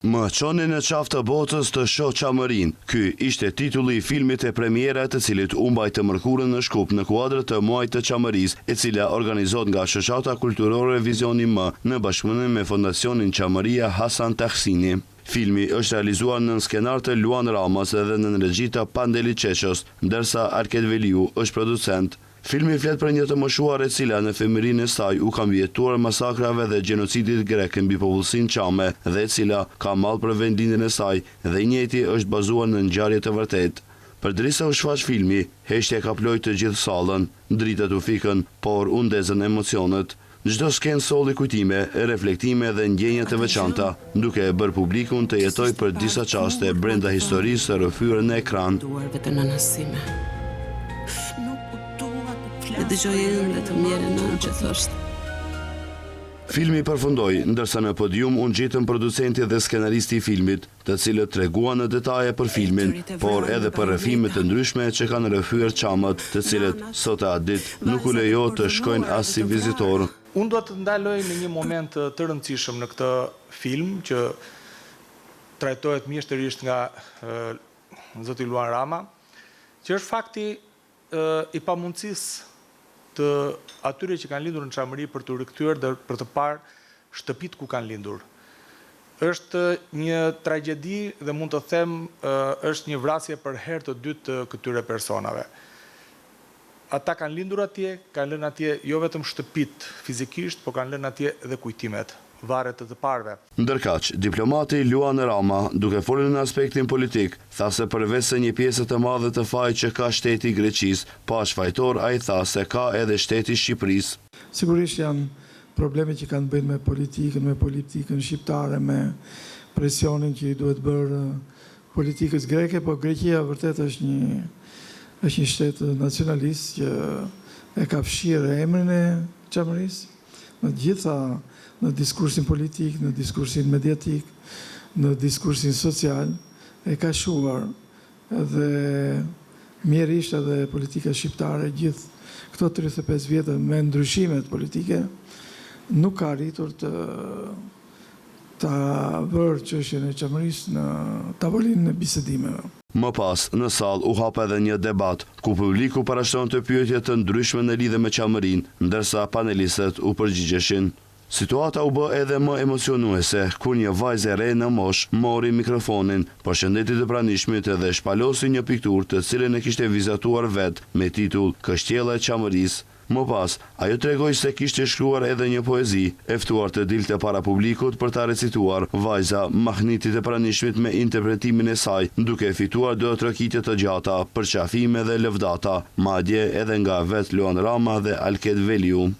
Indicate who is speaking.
Speaker 1: Më çoni në qafë të botës të shoh Çamërinë. Ky ishte titulli i filmit e premiera të cilit u mbajtë të mërkurën në Shkup në kuadrë të muajit të Çamërisë, e cila organizohet nga Shoqata Kulturore Vizioni M në bashkëpunim me Fondacionin Çamëria Hasan Tahsini. Filmi është realizuar në skenar të Luan Ramës dhe në regji të Pandeli Çeços, ndërsa Arket Veliu është producent. Filmi flet për një të moshuar e cila në femirinë e saj u ka mbijetuar masakrave dhe genocidit grek mbi popullsinë çame dhe e cila ka mall për vendindjen e saj dhe i njëjti është bazuar në ngjarje të vërtetë. Përderisa u shfaq filmi, heqtja ka ploj të gjithë sallën, dritat u fikën, por u ndezën emocionet. Çdo skenë solli kujtime, reflektime dhe ndjenja të veçanta, duke e bërë publikun të jetoj për disa çaste brenda historisë së rrëfyer në ekran. Filmi përfundoi, ndërsa në podium u ngjitën producenti dhe skenaristi i filmit, të cilët treguan në detaje për filmin, por edhe për rrëfime të ndryshme që kanë rrëfyer çamët, të cilët sot e ditë nuk u lejo të shkojnë as si vizitor.
Speaker 2: Unë do të ndaloj në një moment të rëndësishëm në këtë film që trajtohet mjeshtërisht nga zoti Luan Rama, që është fakti i pamundësisë të atyre që kanë lindur në Çamëri për të rikthyer dhe për të parë shtëpitë ku kanë lindur. Është një tragjedi dhe mund të them është një vrasje për herë të dytë të këtyre personave. Ata kanë lindur atje, kanë lënë atje jo vetëm shtëpitë fizikisht, por kanë lënë atje edhe kujtimet, varet të parëve.
Speaker 1: Ndërkaq, diplomati Luan Rama, duke folur në aspektin politik, tha se përveç se një pjesë të madhe të fajit që ka shteti i Greqisë, pa shfaqtor ai tha se ka edhe shteti i Shqipërisë.
Speaker 3: Sigurisht janë probleme që kanë bënë me politikën shqiptare, me presionin që i duhet bërë politikës greke, por Greqia vërtet është një shtet nacionalist që e ka fshirë emrin e Çamërisë në gjitha në diskursin politik, në diskursin mediatik, në diskursin social, e ka shuar edhe mjerisht edhe politika shqiptare, gjithë këto 35 vjetë me ndryshimet politike, nuk ka arritur të vërë çështjen e Çamërisë në tavolinë e bisedimeve.
Speaker 1: Më pas, në sallë u hap edhe një debat, ku publiku parashtonte pyetje të ndryshme në lidhje me Çamërinë, ndërsa panelistët u përgjigjeshin. Situata u bë edhe më emocionuese, kur një vajzë e re në moshë mori mikrofonin, përshëndeti të pranishmit dhe shpalosi një pikturë të cilën e kishte vizatuar vetë me titull Kështjella e Çamërisë. Më pas, ajo tregoi se kishte shkruar edhe një poezi, e ftuar të dilte para publikut për ta recituar. Vajza mahniti të pranishmit me interpretimin e saj, duke fituar 2 trokitje të gjata, përqafime dhe lëvdata, madje edhe nga vetë Luan Rama dhe Arket Veliu.